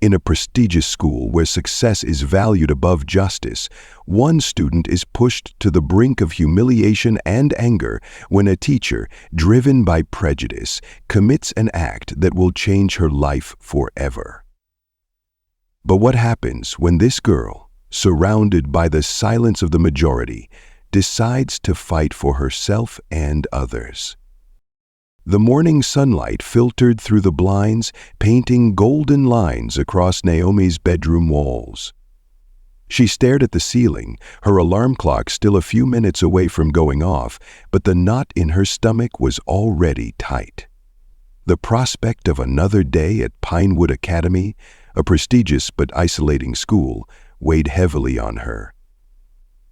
In a prestigious school where success is valued above justice, one student is pushed to the brink of humiliation and anger when a teacher, driven by prejudice, commits an act that will change her life forever. But what happens when this girl, surrounded by the silence of the majority, decides to fight for herself and others? The morning sunlight filtered through the blinds, painting golden lines across Naomi's bedroom walls. She stared at the ceiling, her alarm clock still a few minutes away from going off, but the knot in her stomach was already tight. The prospect of another day at Pinewood Academy, a prestigious but isolating school, weighed heavily on her.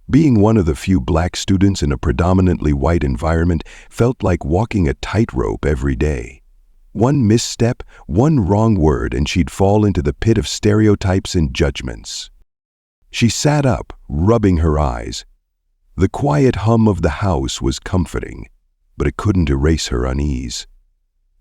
Being one of the few black students in a predominantly white environment felt like walking a tightrope every day. One misstep, one wrong word, and she'd fall into the pit of stereotypes and judgments. She sat up, rubbing her eyes. The quiet hum of the house was comforting, but it couldn't erase her unease.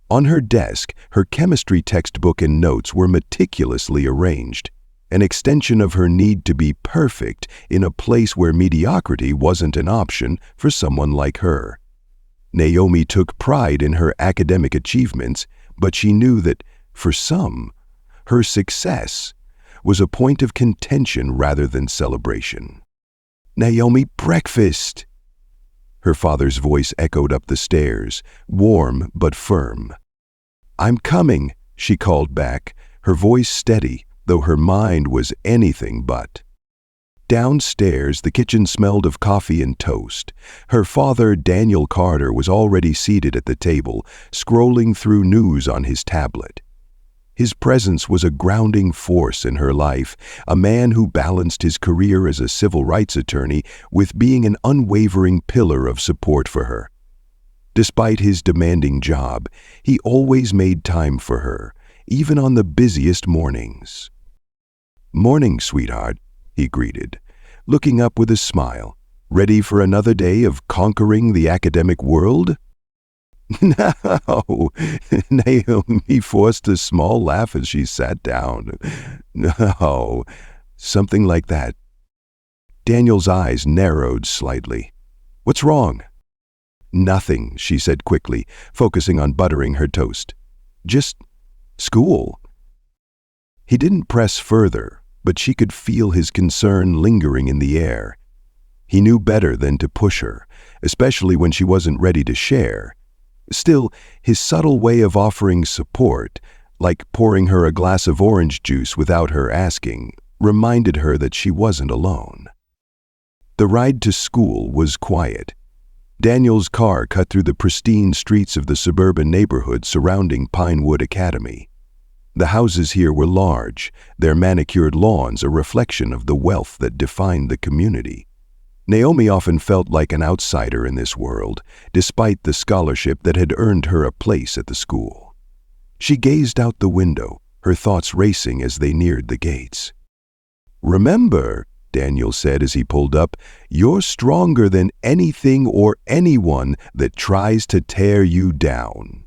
On her desk, her chemistry textbook and notes were meticulously arranged, an extension of her need to be perfect in a place where mediocrity wasn't an option for someone like her. Naomi took pride in her academic achievements, but she knew that, for some, her success was a point of contention rather than celebration. "Naomi, breakfast!" Her father's voice echoed up the stairs, warm but firm. "I'm coming," she called back, her voice steady, though her mind was anything but. Downstairs, the kitchen smelled of coffee and toast. Her father, Daniel Carter, was already seated at the table, scrolling through news on his tablet. His presence was a grounding force in her life, a man who balanced his career as a civil rights attorney with being an unwavering pillar of support for her. Despite his demanding job, he always made time for her, even on the busiest mornings. "Morning, sweetheart," he greeted, looking up with a smile. "Ready for another day of conquering the academic world?" "No," Naomi forced a small laugh as she sat down. "No," something like that. Daniel's eyes narrowed slightly. "What's wrong?" "Nothing," she said quickly, focusing on buttering her toast. "Just school." He didn't press further, but she could feel his concern lingering in the air. He knew better than to push her, especially when she wasn't ready to share. Still, his subtle way of offering support, like pouring her a glass of orange juice without her asking, reminded her that she wasn't alone. The ride to school was quiet. Daniel's car cut through the pristine streets of the suburban neighborhood surrounding Pinewood Academy. The houses here were large, their manicured lawns a reflection of the wealth that defined the community. Naomi often felt like an outsider in this world, despite the scholarship that had earned her a place at the school. She gazed out the window, her thoughts racing as they neared the gates. "Remember," Daniel said as he pulled up, "you're stronger than anything or anyone that tries to tear you down."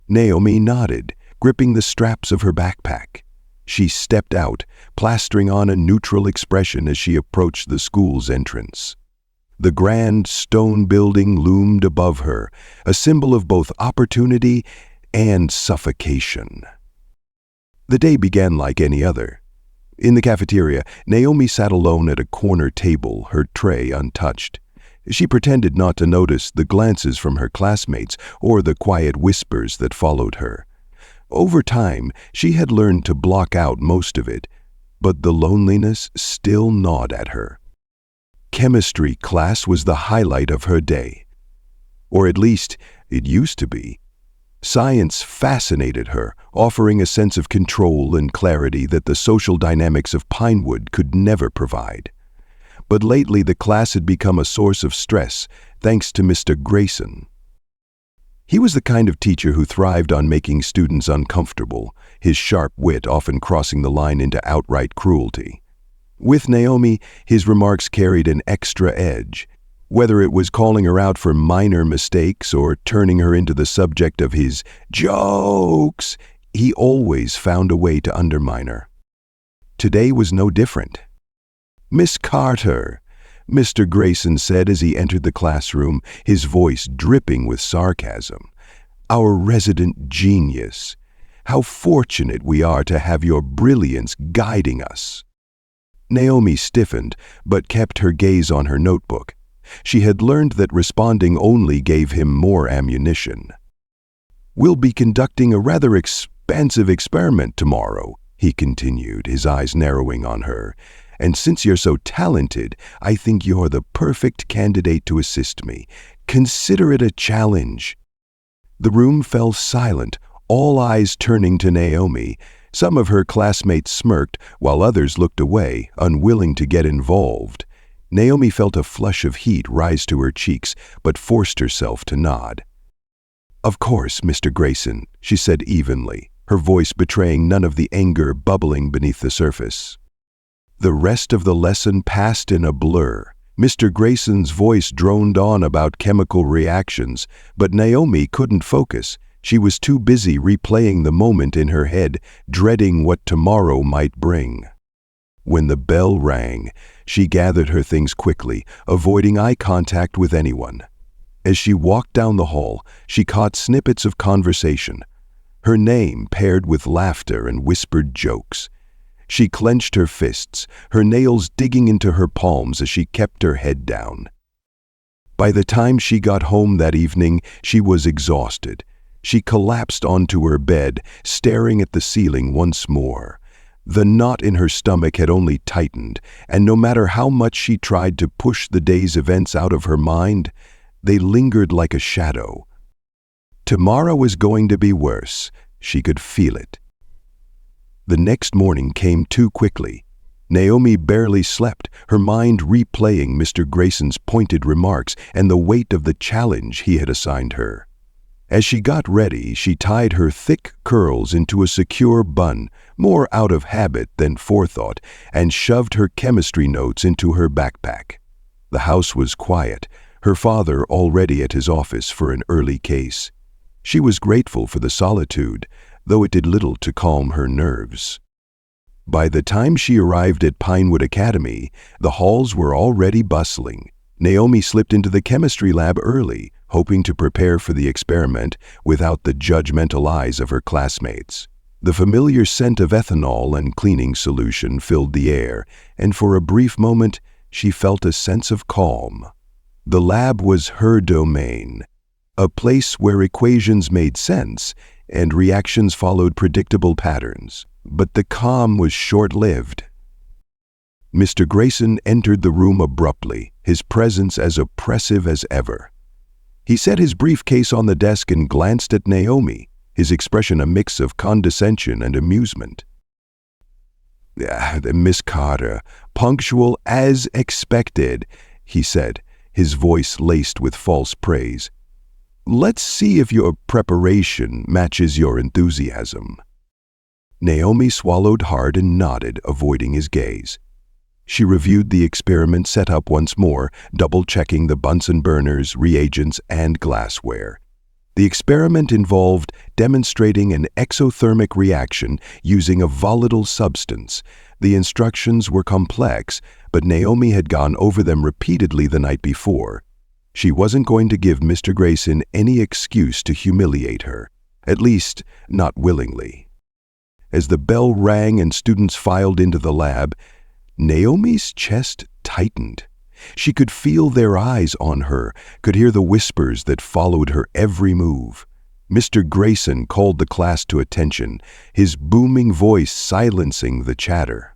Naomi nodded, gripping the straps of her backpack. She stepped out, plastering on a neutral expression as she approached the school's entrance. The grand stone building loomed above her, a symbol of both opportunity and suffocation. The day began like any other. In the cafeteria, Naomi sat alone at a corner table, her tray untouched. She pretended not to notice the glances from her classmates or the quiet whispers that followed her. Over time, she had learned to block out most of it, but the loneliness still gnawed at her. Chemistry class was the highlight of her day. Or at least, it used to be. Science fascinated her, offering a sense of control and clarity that the social dynamics of Pinewood could never provide. But lately, the class had become a source of stress, thanks to Mr. Grayson. He was the kind of teacher who thrived on making students uncomfortable, his sharp wit often crossing the line into outright cruelty. With Naomi, his remarks carried an extra edge. Whether it was calling her out for minor mistakes or turning her into the subject of his jokes, He always found a way to undermine her. Today was no different. "Miss Carter," Mr. Grayson said as he entered the classroom, his voice dripping with sarcasm. "Our resident genius. How fortunate we are to have your brilliance guiding us." Naomi stiffened, but kept her gaze on her notebook. She had learned that responding only gave him more ammunition. "We'll be conducting a rather expansive experiment tomorrow," he continued, his eyes narrowing on her. "And since you're so talented, I think you're the perfect candidate to assist me. Consider it a challenge." The room fell silent, all eyes turning to Naomi. Some of her classmates smirked, while others looked away, unwilling to get involved. Naomi felt a flush of heat rise to her cheeks, but forced herself to nod. "Of course, Mr. Grayson," she said evenly, her voice betraying none of the anger bubbling beneath the surface. The rest of the lesson passed in a blur. Mr. Grayson's voice droned on about chemical reactions, but Naomi couldn't focus. She was too busy replaying the moment in her head, dreading what tomorrow might bring. When the bell rang, she gathered her things quickly, avoiding eye contact with anyone. As she walked down the hall, she caught snippets of conversation, her name paired with laughter and whispered jokes. She clenched her fists, her nails digging into her palms as she kept her head down. By the time she got home that evening, she was exhausted. She collapsed onto her bed, staring at the ceiling once more. The knot in her stomach had only tightened, and no matter how much she tried to push the day's events out of her mind, they lingered like a shadow. Tomorrow was going to be worse. She could feel it. The next morning came too quickly. Naomi barely slept, her mind replaying Mr. Grayson's pointed remarks and the weight of the challenge he had assigned her. As she got ready, she tied her thick curls into a secure bun, more out of habit than forethought, and shoved her chemistry notes into her backpack. The house was quiet, her father already at his office for an early case. She was grateful for the solitude, though it did little to calm her nerves. By the time she arrived at Pinewood Academy, the halls were already bustling. Naomi slipped into the chemistry lab early, hoping to prepare for the experiment without the judgmental eyes of her classmates. The familiar scent of ethanol and cleaning solution filled the air, and for a brief moment she felt a sense of calm. The lab was her domain, a place where equations made sense and reactions followed predictable patterns. But the calm was short-lived. Mr. Grayson entered the room abruptly, his presence as oppressive as ever. He set his briefcase on the desk and glanced at Naomi, his expression a mix of condescension and amusement. "Miss Carter, punctual as expected," he said, his voice laced with false praise. "Let's see if your preparation matches your enthusiasm." Naomi swallowed hard and nodded, avoiding his gaze. She reviewed the experiment setup once more, double-checking the Bunsen burners, reagents, and glassware. The experiment involved demonstrating an exothermic reaction using a volatile substance. The instructions were complex, but Naomi had gone over them repeatedly the night before. She wasn't going to give Mr. Grayson any excuse to humiliate her, at least not willingly. As the bell rang and students filed into the lab, Naomi's chest tightened. She could feel their eyes on her, could hear the whispers that followed her every move. Mr. Grayson called the class to attention, his booming voice silencing the chatter.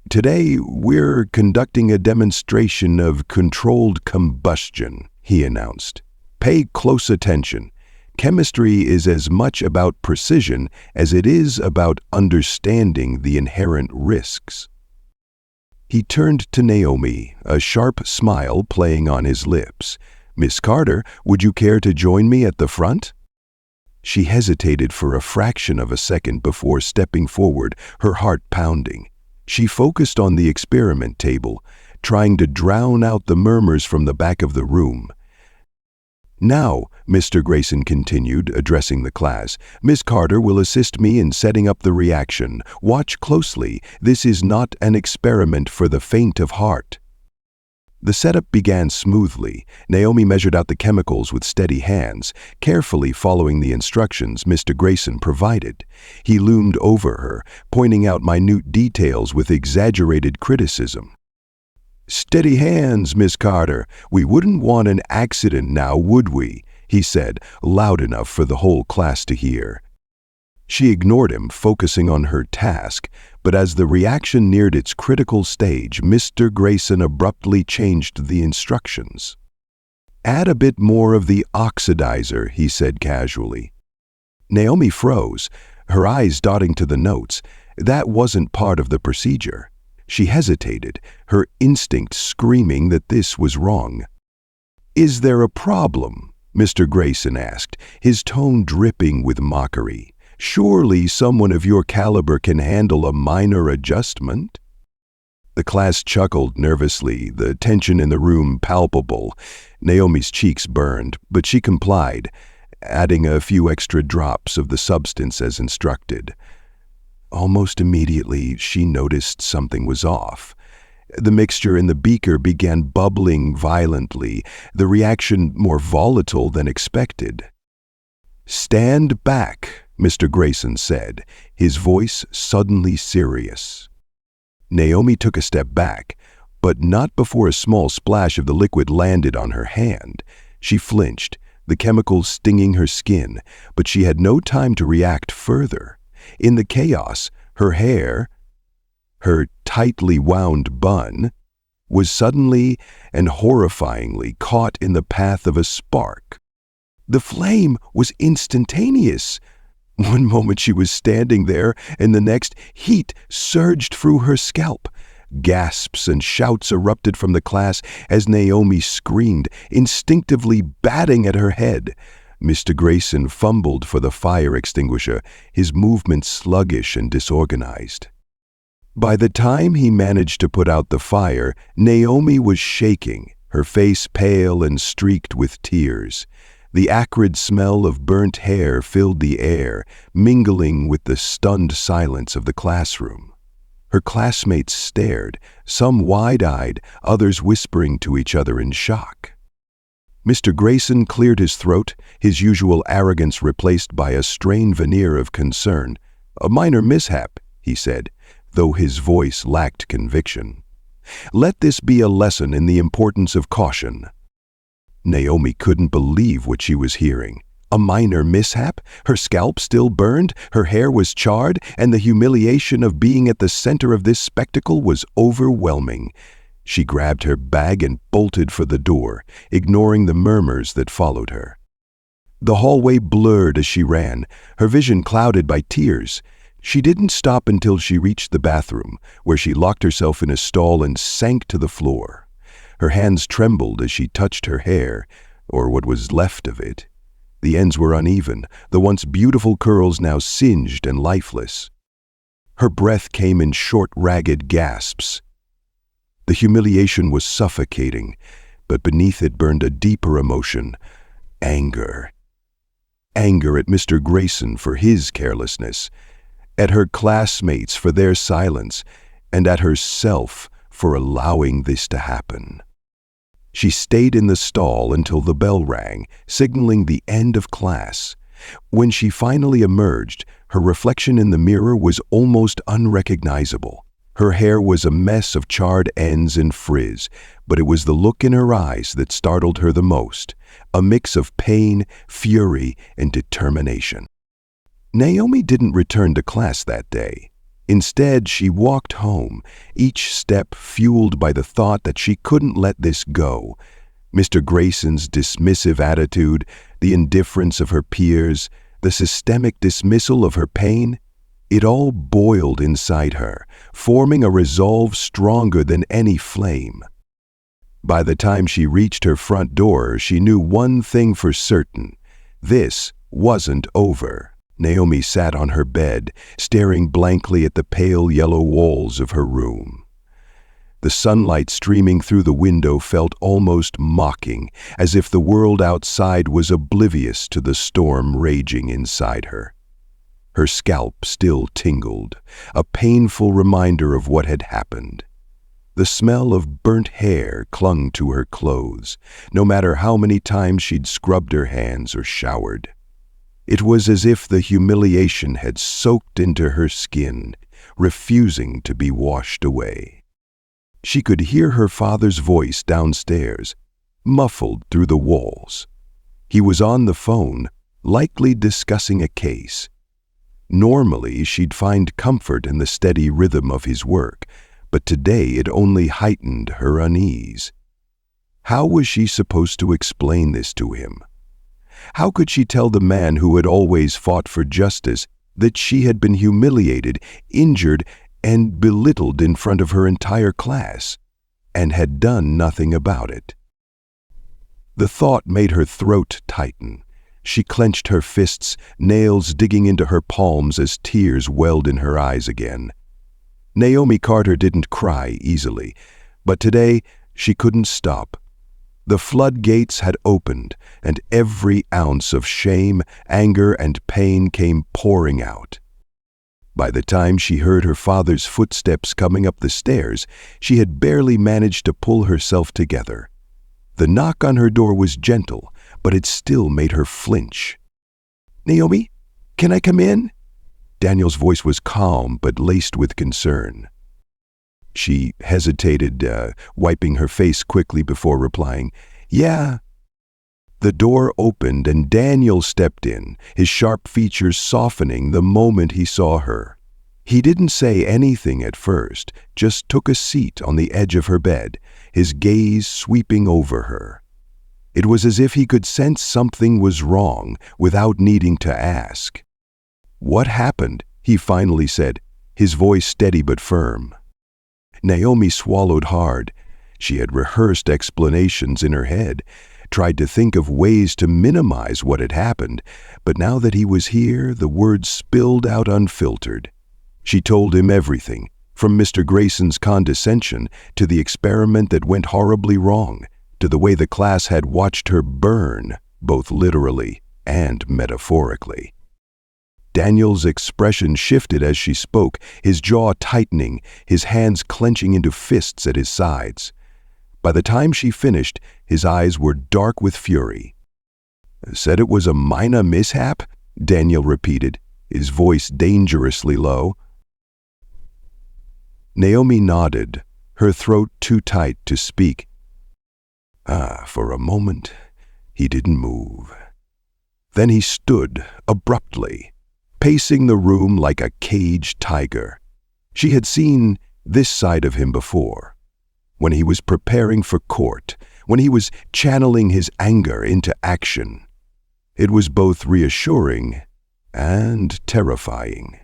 "Today, we're conducting a demonstration of controlled combustion," he announced. "Pay close attention. Chemistry is as much about precision as it is about understanding the inherent risks." He turned to Naomi, a sharp smile playing on his lips. "Miss Carter, would you care to join me at the front?" She hesitated for a fraction of a second before stepping forward, her heart pounding. She focused on the experiment table, trying to drown out the murmurs from the back of the room. "Now," Mr. Grayson continued, addressing the class, "Miss Carter will assist me in setting up the reaction. Watch closely. This is not an experiment for the faint of heart." The setup began smoothly. Naomi measured out the chemicals with steady hands, carefully following the instructions Mr. Grayson provided. He loomed over her, pointing out minute details with exaggerated criticism. "Steady hands, Miss Carter. We wouldn't want an accident now, would we?" he said, loud enough for the whole class to hear. She ignored him, focusing on her task, but as the reaction neared its critical stage, Mr. Grayson abruptly changed the instructions. "Add a bit more of the oxidizer," he said casually. Naomi froze, her eyes dotting to the notes. That wasn't part of the procedure. She hesitated, her instinct screaming that this was wrong. "Is there a problem?" Mr. Grayson asked, his tone dripping with mockery. "Surely someone of your caliber can handle a minor adjustment?" The class chuckled nervously, the tension in the room palpable. Naomi's cheeks burned, but she complied, adding a few extra drops of the substance as instructed. Almost immediately, she noticed something was off. The mixture in the beaker began bubbling violently, the reaction more volatile than expected. "Stand back," Mr. Grayson said, his voice suddenly serious. Naomi took a step back, but not before a small splash of the liquid landed on her hand. She flinched, the chemicals stinging her skin, but she had no time to react further. In the chaos, her hair, her tightly wound bun, was suddenly and horrifyingly caught in the path of a spark. The flame was instantaneous. One moment she was standing there, and the next, heat surged through her scalp. Gasps and shouts erupted from the class as Naomi screamed, instinctively batting at her head. Mr. Grayson fumbled for the fire extinguisher, his movements sluggish and disorganized. By the time he managed to put out the fire, Naomi was shaking, her face pale and streaked with tears. The acrid smell of burnt hair filled the air, mingling with the stunned silence of the classroom. Her classmates stared, some wide-eyed, others whispering to each other in shock. Mr. Grayson cleared his throat, his usual arrogance replaced by a strained veneer of concern. "A minor mishap," he said, though his voice lacked conviction. "Let this be a lesson in the importance of caution." Naomi couldn't believe what she was hearing. A minor mishap? Her scalp still burned, her hair was charred, and the humiliation of being at the center of this spectacle was overwhelming. She grabbed her bag and bolted for the door, ignoring the murmurs that followed her. The hallway blurred as she ran, her vision clouded by tears. She didn't stop until she reached the bathroom, where she locked herself in a stall and sank to the floor. Her hands trembled as she touched her hair, or what was left of it. The ends were uneven, the once beautiful curls now singed and lifeless. Her breath came in short, ragged gasps. The humiliation was suffocating, but beneath it burned a deeper emotion, anger. Anger at Mr. Grayson for his carelessness, at her classmates for their silence, and at herself for allowing this to happen. She stayed in the stall until the bell rang, signaling the end of class. When she finally emerged, her reflection in the mirror was almost unrecognizable. Her hair was a mess of charred ends and frizz, but it was the look in her eyes that startled her the most, a mix of pain, fury, and determination. Naomi didn't return to class that day. Instead, she walked home, each step fueled by the thought that she couldn't let this go. Mr. Grayson's dismissive attitude, the indifference of her peers, the systemic dismissal of her pain, it all boiled inside her, forming a resolve stronger than any flame. By the time she reached her front door, she knew one thing for certain. This wasn't over. Naomi sat on her bed, staring blankly at the pale yellow walls of her room. The sunlight streaming through the window felt almost mocking, as if the world outside was oblivious to the storm raging inside her. Her scalp still tingled, a painful reminder of what had happened. The smell of burnt hair clung to her clothes, no matter how many times she'd scrubbed her hands or showered. It was as if the humiliation had soaked into her skin, refusing to be washed away. She could hear her father's voice downstairs, muffled through the walls. He was on the phone, likely discussing a case. Normally, she'd find comfort in the steady rhythm of his work, but today it only heightened her unease. How was she supposed to explain this to him? How could she tell the man who had always fought for justice that she had been humiliated, injured, and belittled in front of her entire class, and had done nothing about it? The thought made her throat tighten. She clenched her fists, nails digging into her palms as tears welled in her eyes again. Naomi Carter didn't cry easily, but today she couldn't stop. The floodgates had opened, and every ounce of shame, anger, and pain came pouring out. By the time she heard her father's footsteps coming up the stairs, she had barely managed to pull herself together. The knock on her door was gentle, but it still made her flinch. "Naomi, can I come in?" Daniel's voice was calm but laced with concern. She hesitated, wiping her face quickly before replying, "Yeah." The door opened and Daniel stepped in, his sharp features softening the moment he saw her. He didn't say anything at first, just took a seat on the edge of her bed, his gaze sweeping over her. It was as if he could sense something was wrong without needing to ask. "What happened?" he finally said, his voice steady but firm. Naomi swallowed hard. She had rehearsed explanations in her head, tried to think of ways to minimize what had happened, but now that he was here, the words spilled out unfiltered. She told him everything, from Mr. Grayson's condescension to the experiment that went horribly wrong, to the way the class had watched her burn, both literally and metaphorically. Daniel's expression shifted as she spoke, his jaw tightening, his hands clenching into fists at his sides. By the time she finished, his eyes were dark with fury. "Said it was a minor mishap?" Daniel repeated, his voice dangerously low. Naomi nodded, her throat too tight to speak. For a moment, he didn't move. Then he stood abruptly, pacing the room like a caged tiger. She had seen this side of him before, when he was preparing for court, when he was channeling his anger into action. It was both reassuring and terrifying.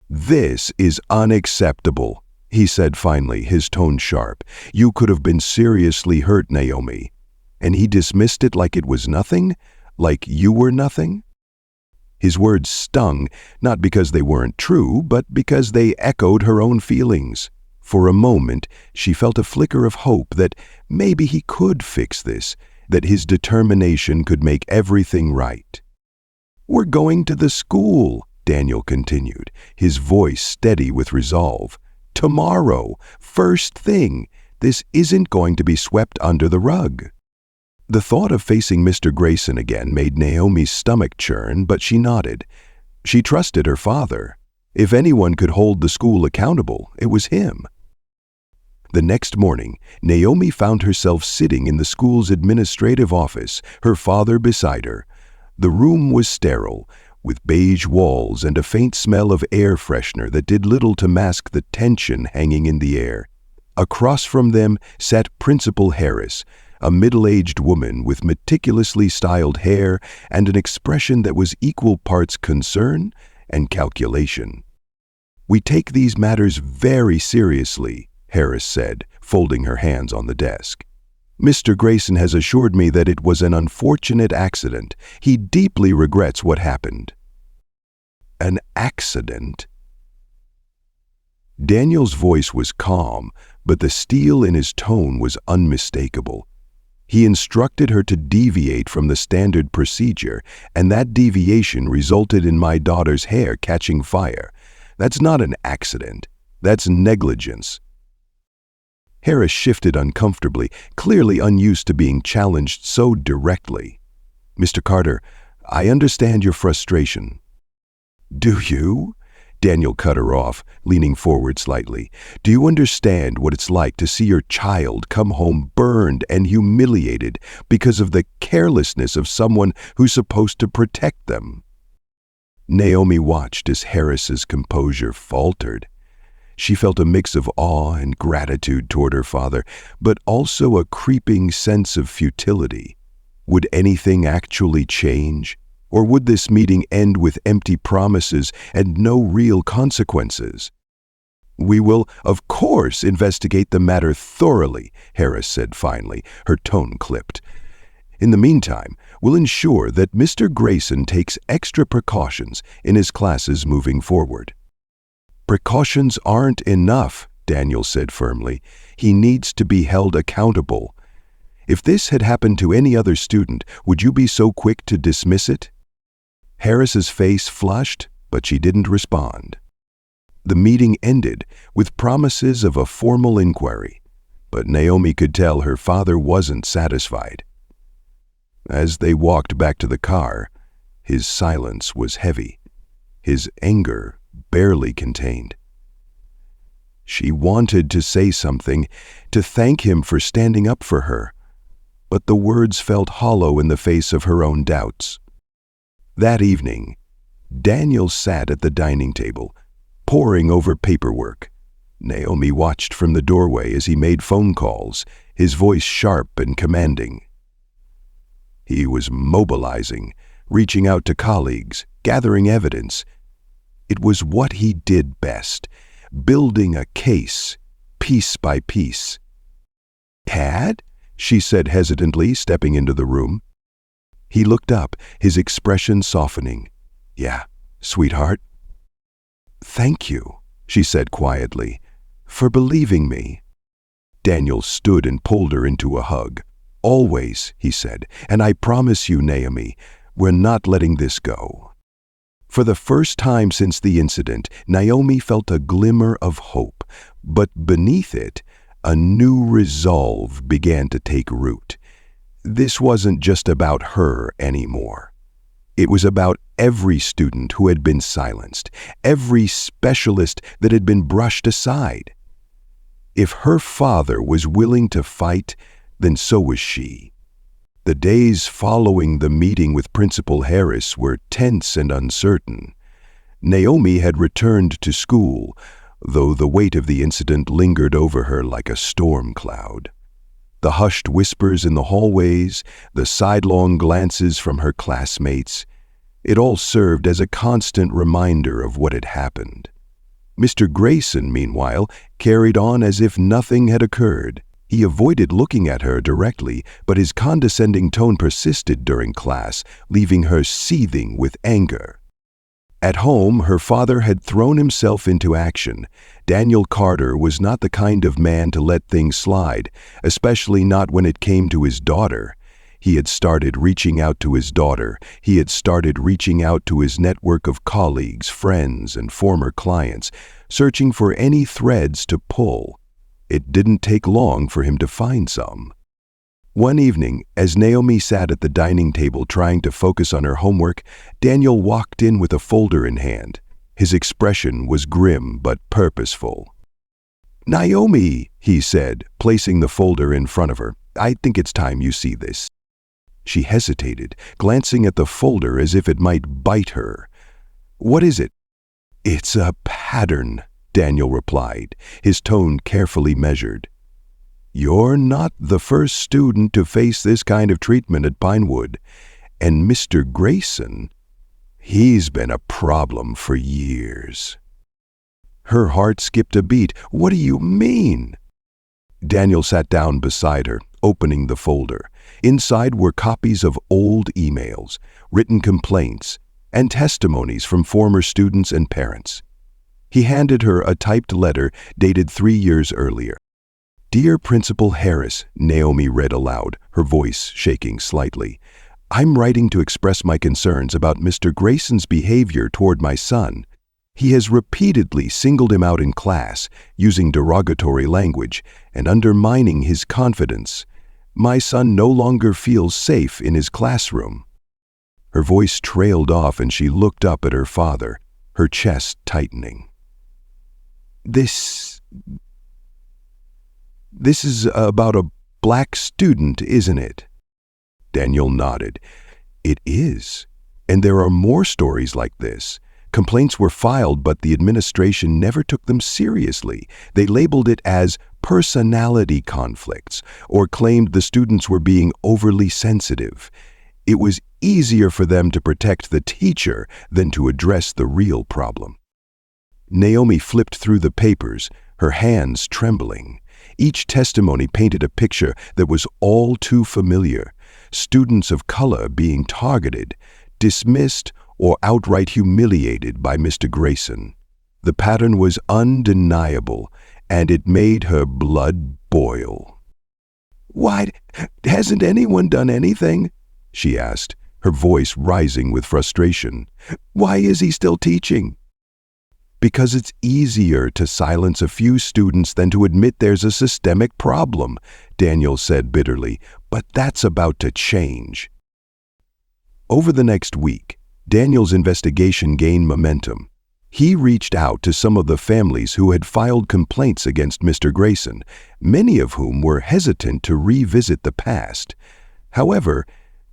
"This is unacceptable," he said finally, his tone sharp. "You could have been seriously hurt, Naomi." And he dismissed it like it was nothing, like you were nothing. His words stung, not because they weren't true, but because they echoed her own feelings. For a moment, she felt a flicker of hope that maybe he could fix this, that his determination could make everything right. "We're going to the school," Daniel continued, his voice steady with resolve. "Tomorrow, first thing. This isn't going to be swept under the rug." The thought of facing Mr. Grayson again made Naomi's stomach churn, but she nodded. She trusted her father. If anyone could hold the school accountable, it was him. The next morning, Naomi found herself sitting in the school's administrative office, her father beside her. The room was sterile, with beige walls and a faint smell of air freshener that did little to mask the tension hanging in the air. Across from them sat Principal Harris, a middle-aged woman with meticulously styled hair and an expression that was equal parts concern and calculation. "We take these matters very seriously," Harris said, folding her hands on the desk. "Mr. Grayson has assured me that it was an unfortunate accident. He deeply regrets what happened." An accident? Daniel's voice was calm, but the steel in his tone was unmistakable. He instructed her to deviate from the standard procedure, and that deviation resulted in my daughter's hair catching fire. That's not an accident. That's negligence. Harris shifted uncomfortably, clearly unused to being challenged so directly. Mr. Carter, I understand your frustration. Do you? Daniel cut her off, leaning forward slightly. Do you understand what it's like to see your child come home burned and humiliated because of the carelessness of someone who's supposed to protect them? Naomi watched as Harris's composure faltered. She felt a mix of awe and gratitude toward her father, but also a creeping sense of futility. Would anything actually change? Or would this meeting end with empty promises and no real consequences? We will, of course, investigate the matter thoroughly, Harris said finally, her tone clipped. In the meantime, we'll ensure that Mr. Grayson takes extra precautions in his classes moving forward. Precautions aren't enough, Daniel said firmly. He needs to be held accountable. If this had happened to any other student, would you be so quick to dismiss it? Harris's face flushed, but she didn't respond. The meeting ended with promises of a formal inquiry, but Naomi could tell her father wasn't satisfied. As they walked back to the car, his silence was heavy, his anger barely contained. She wanted to say something, to thank him for standing up for her, but the words felt hollow in the face of her own doubts. That evening, Daniel sat at the dining table, poring over paperwork. Naomi watched from the doorway as he made phone calls, his voice sharp and commanding. He was mobilizing, reaching out to colleagues, gathering evidence. It was what he did best, building a case, piece by piece. "Dad?" she said hesitantly, stepping into the room. He looked up, his expression softening. "Yeah, sweetheart." "Thank you," she said quietly, "for believing me." Daniel stood and pulled her into a hug. "Always," he said, "and I promise you, Naomi, we're not letting this go." For the first time since the incident, Naomi felt a glimmer of hope, but beneath it, a new resolve began to take root. This wasn't just about her anymore. It was about every student who had been silenced, every specialist that had been brushed aside. If her father was willing to fight, then so was she. The days following the meeting with Principal Harris were tense and uncertain. Naomi had returned to school, though the weight of the incident lingered over her like a storm cloud. The hushed whispers in the hallways, the sidelong glances from her classmates, it all served as a constant reminder of what had happened. Mr. Grayson, meanwhile, carried on as if nothing had occurred. He avoided looking at her directly, but his condescending tone persisted during class, leaving her seething with anger. At home, her father had thrown himself into action. Daniel Carter was not the kind of man to let things slide, especially not when it came to his daughter. He had started reaching out to his daughter. He had started reaching out to his network of colleagues, friends, and former clients, searching for any threads to pull. It didn't take long for him to find some. One evening, as Naomi sat at the dining table trying to focus on her homework, Daniel walked in with a folder in hand. His expression was grim but purposeful. "Naomi," he said, placing the folder in front of her, "I think it's time you see this." She hesitated, glancing at the folder as if it might bite her. "What is it?" "It's a pattern," Daniel replied, his tone carefully measured. "You're not the first student to face this kind of treatment at Pinewood, and Mr. Grayson, he's been a problem for years." Her heart skipped a beat. "What do you mean?" Daniel sat down beside her, opening the folder. Inside were copies of old emails, written complaints, and testimonies from former students and parents. He handed her a typed letter dated 3 years earlier. "Dear Principal Harris," Naomi read aloud, her voice shaking slightly. "I'm writing to express my concerns about Mr. Grayson's behavior toward my son. He has repeatedly singled him out in class, using derogatory language and undermining his confidence. My son no longer feels safe in his classroom." Her voice trailed off and she looked up at her father, her chest tightening. This is about a black student, isn't it?" Daniel nodded. "It is. And there are more stories like this. Complaints were filed, but the administration never took them seriously. They labeled it as personality conflicts or claimed the students were being overly sensitive. It was easier for them to protect the teacher than to address the real problem." Naomi flipped through the papers, her hands trembling. Each testimony painted a picture that was all too familiar. Students of color being targeted, dismissed, or outright humiliated by Mr. Grayson. The pattern was undeniable, and it made her blood boil. "Why, hasn't anyone done anything?" she asked, her voice rising with frustration. "Why is he still teaching?" "Because it's easier to silence a few students than to admit there's a systemic problem," Daniel said bitterly, "but that's about to change." Over the next week, Daniel's investigation gained momentum. He reached out to some of the families who had filed complaints against Mr. Grayson, many of whom were hesitant to revisit the past. However,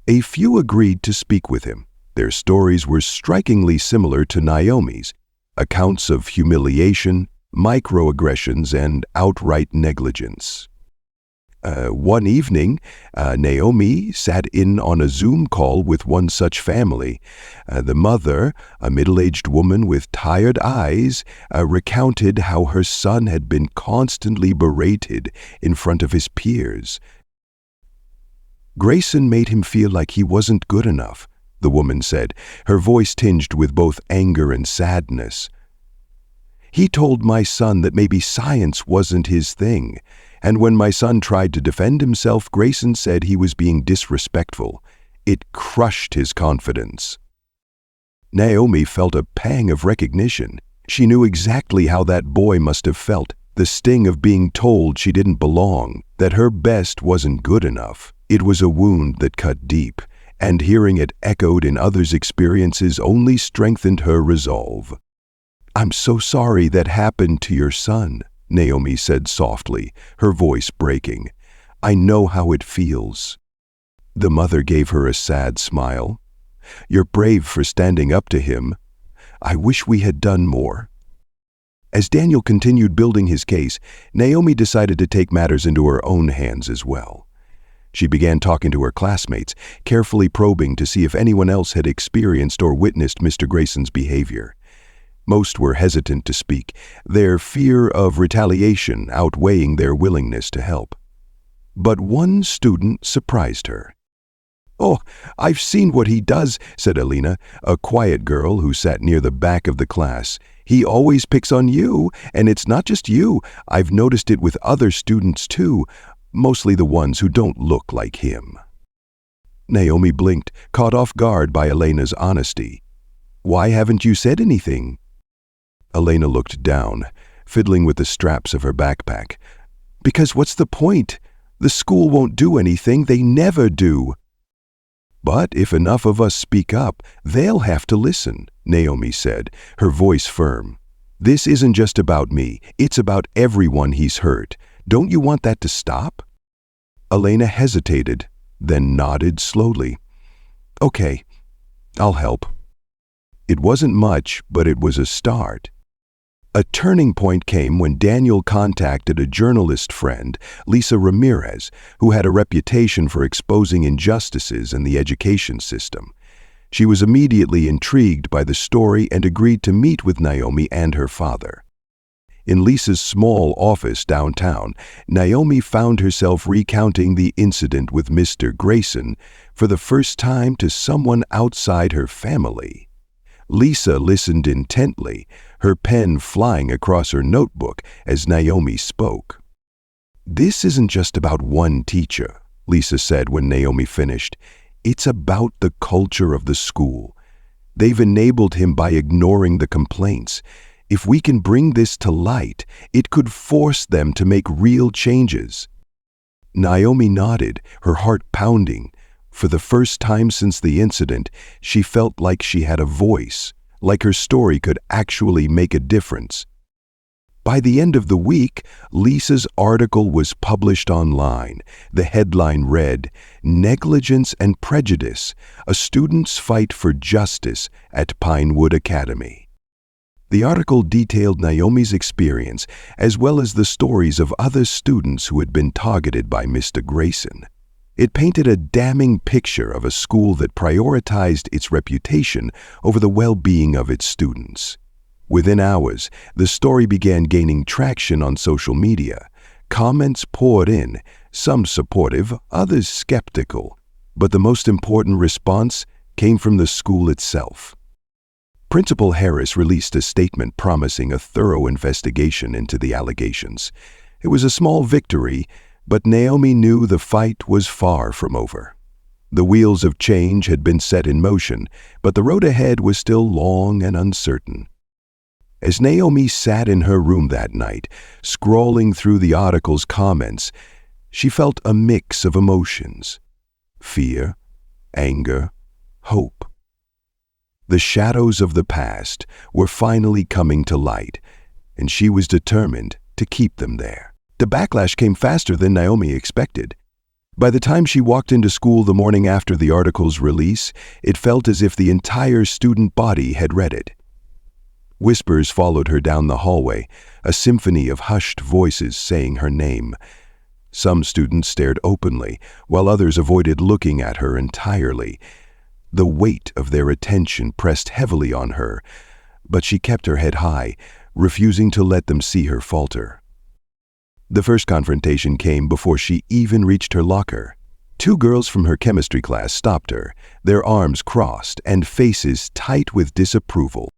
a few agreed to speak with him. Their stories were strikingly similar to Naomi's, accounts of humiliation, microaggressions, and outright negligence. One evening, Naomi sat in on a Zoom call with one such family. The mother, a middle-aged woman with tired eyes, recounted how her son had been constantly berated in front of his peers. "Grayson made him feel like he wasn't good enough," the woman said, her voice tinged with both anger and sadness. "He told my son that maybe science wasn't his thing, and when my son tried to defend himself, Grayson said he was being disrespectful. It crushed his confidence." Naomi felt a pang of recognition. She knew exactly how that boy must have felt, the sting of being told she didn't belong, that her best wasn't good enough. It was a wound that cut deep, and hearing it echoed in others' experiences only strengthened her resolve. "I'm so sorry that happened to your son," Naomi said softly, her voice breaking. "I know how it feels." The mother gave her a sad smile. "You're brave for standing up to him. I wish we had done more." As Daniel continued building his case, Naomi decided to take matters into her own hands as well. She began talking to her classmates, carefully probing to see if anyone else had experienced or witnessed Mr. Grayson's behavior. Most were hesitant to speak, their fear of retaliation outweighing their willingness to help. But one student surprised her. "Oh, I've seen what he does," said Alina, a quiet girl who sat near the back of the class. "He always picks on you, and it's not just you. I've noticed it with other students too, mostly the ones who don't look like him." Naomi blinked, caught off guard by Elena's honesty. "Why haven't you said anything?" Elena looked down, fiddling with the straps of her backpack. "Because what's the point? The school won't do anything. They never do." "But if enough of us speak up, they'll have to listen," Naomi said, her voice firm. "This isn't just about me. It's about everyone he's hurt. Don't you want that to stop?" Elena hesitated, then nodded slowly. "Okay, I'll help." It wasn't much, but it was a start. A turning point came when Daniel contacted a journalist friend, Lisa Ramirez, who had a reputation for exposing injustices in the education system. She was immediately intrigued by the story and agreed to meet with Naomi and her father. In Lisa's small office downtown, Naomi found herself recounting the incident with Mr. Grayson for the first time to someone outside her family. Lisa listened intently, her pen flying across her notebook as Naomi spoke. "This isn't just about one teacher," Lisa said when Naomi finished. "It's about the culture of the school. They've enabled him by ignoring the complaints. If we can bring this to light, it could force them to make real changes." Naomi nodded, her heart pounding. For the first time since the incident, she felt like she had a voice, like her story could actually make a difference. By the end of the week, Lisa's article was published online. The headline read, "Negligence and Prejudice, a Student's Fight for Justice at Pinewood Academy." The article detailed Naomi's experience as well as the stories of other students who had been targeted by Mr. Grayson. It painted a damning picture of a school that prioritized its reputation over the well-being of its students. Within hours, the story began gaining traction on social media. Comments poured in, some supportive, others skeptical. But the most important response came from the school itself. Principal Harris released a statement promising a thorough investigation into the allegations. It was a small victory, but Naomi knew the fight was far from over. The wheels of change had been set in motion, but the road ahead was still long and uncertain. As Naomi sat in her room that night, scrolling through the article's comments, she felt a mix of emotions: fear, anger, hope. The shadows of the past were finally coming to light, and she was determined to keep them there. The backlash came faster than Naomi expected. By the time she walked into school the morning after the article's release, it felt as if the entire student body had read it. Whispers followed her down the hallway, a symphony of hushed voices saying her name. Some students stared openly, while others avoided looking at her entirely. The weight of their attention pressed heavily on her, but she kept her head high, refusing to let them see her falter. The first confrontation came before she even reached her locker. Two girls from her chemistry class stopped her, their arms crossed and faces tight with disapproval.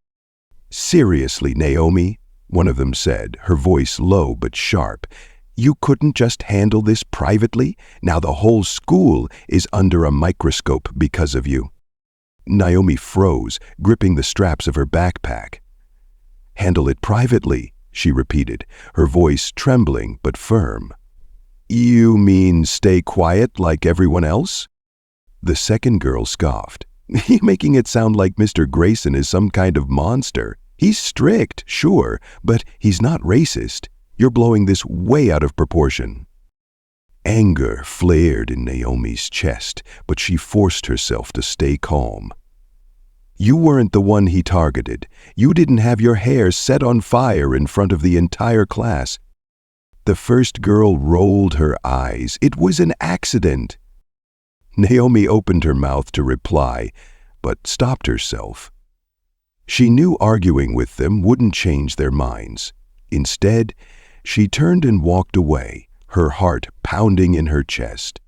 "Seriously, Naomi," one of them said, her voice low but sharp, "you couldn't just handle this privately? Now the whole school is under a microscope because of you." Naomi froze, gripping the straps of her backpack. "Handle it privately," she repeated, her voice trembling but firm. "You mean stay quiet like everyone else?" The second girl scoffed. "You're making it sound like Mr. Grayson is some kind of monster. He's strict, sure, but he's not racist. You're blowing this way out of proportion." Anger flared in Naomi's chest, but she forced herself to stay calm. "You weren't the one he targeted. You didn't have your hair set on fire in front of the entire class." The first girl rolled her eyes. "It was an accident." Naomi opened her mouth to reply, but stopped herself. She knew arguing with them wouldn't change their minds. Instead, she turned and walked away, her heart pounding in her chest.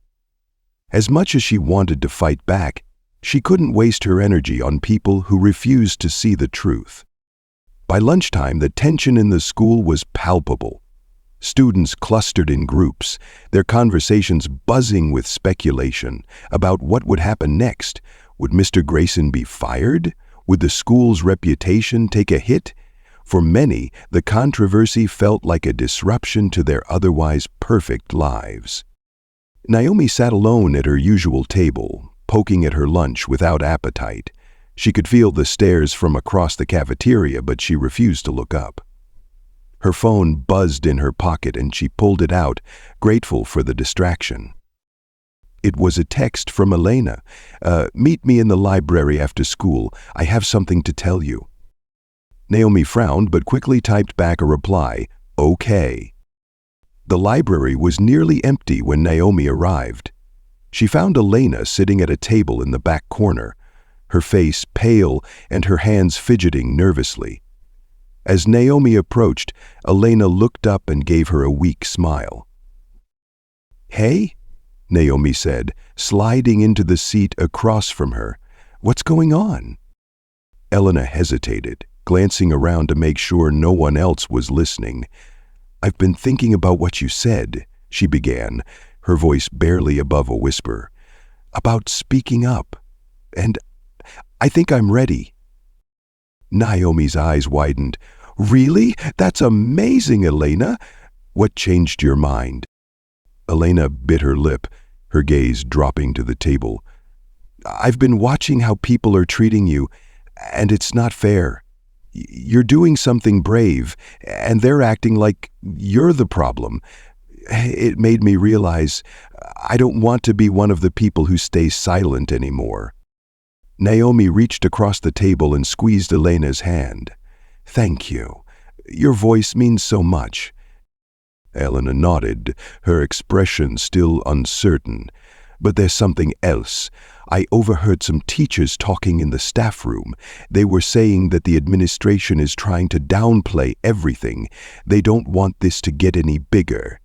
As much as she wanted to fight back, she couldn't waste her energy on people who refused to see the truth. By lunchtime, the tension in the school was palpable. Students clustered in groups, their conversations buzzing with speculation about what would happen next. Would Mr. Grayson be fired? Would the school's reputation take a hit? For many, the controversy felt like a disruption to their otherwise perfect lives. Naomi sat alone at her usual table, poking at her lunch without appetite. She could feel the stares from across the cafeteria, but she refused to look up. Her phone buzzed in her pocket and she pulled it out, grateful for the distraction. It was a text from Elena. "Meet me in the library after school. I have something to tell you." Naomi frowned but quickly typed back a reply, "Okay." The library was nearly empty when Naomi arrived. She found Elena sitting at a table in the back corner, her face pale and her hands fidgeting nervously. As Naomi approached, Elena looked up and gave her a weak smile. "Hey?" Naomi said, sliding into the seat across from her. "What's going on?" Elena hesitated, glancing around to make sure no one else was listening. "I've been thinking about what you said," she began, her voice barely above a whisper, "about speaking up. And I think I'm ready." Naomi's eyes widened. "Really? That's amazing, Elena. What changed your mind?" Elena bit her lip, her gaze dropping to the table. "I've been watching how people are treating you, and it's not fair. You're doing something brave, and they're acting like you're the problem. It made me realize I don't want to be one of the people who stay silent anymore." Naomi reached across the table and squeezed Elena's hand. "Thank you. Your voice means so much." Elena nodded, her expression still uncertain. "But there's something else. I overheard some teachers talking in the staff room. They were saying that the administration is trying to downplay everything. They don't want this to get any bigger."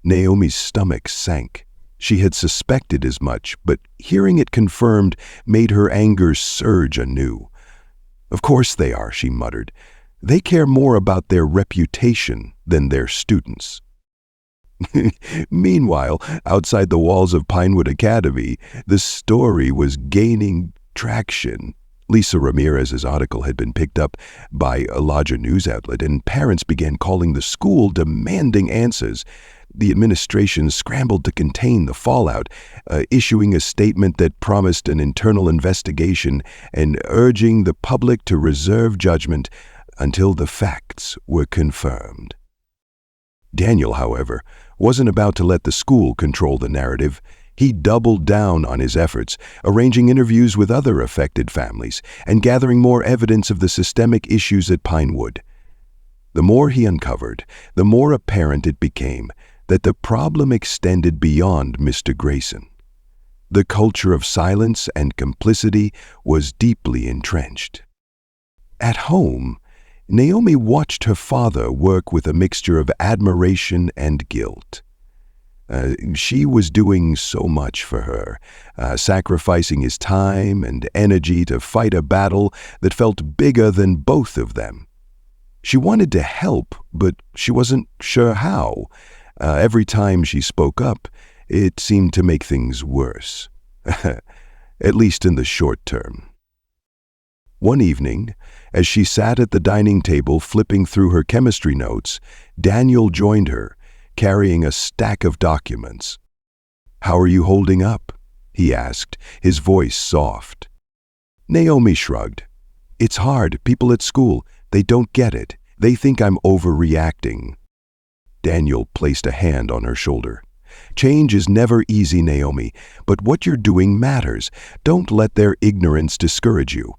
Naomi's stomach sank. She had suspected as much, but hearing it confirmed made her anger surge anew. "Of course they are," she muttered. "They care more about their reputation than their students." Meanwhile, outside the walls of Pinewood Academy, the story was gaining traction. Lisa Ramirez's article had been picked up by a larger news outlet, and parents began calling the school, demanding answers. The administration scrambled to contain the fallout, issuing a statement that promised an internal investigation and urging the public to reserve judgment until the facts were confirmed. Daniel, however, wasn't about to let the school control the narrative. He doubled down on his efforts, arranging interviews with other affected families and gathering more evidence of the systemic issues at Pinewood. The more he uncovered, the more apparent it became that the problem extended beyond Mr. Grayson. The culture of silence and complicity was deeply entrenched. At home, Naomi watched her father work with a mixture of admiration and guilt. She was doing so much for her, sacrificing his time and energy to fight a battle that felt bigger than both of them. She wanted to help, but she wasn't sure how. Every time she spoke up, it seemed to make things worse, at least in the short term. One evening, as she sat at the dining table flipping through her chemistry notes, Daniel joined her, carrying a stack of documents. "How are you holding up?" he asked, his voice soft. Naomi shrugged. "It's hard. People at school, they don't get it. They think I'm overreacting." Daniel placed a hand on her shoulder. "Change is never easy, Naomi, but what you're doing matters. Don't let their ignorance discourage you."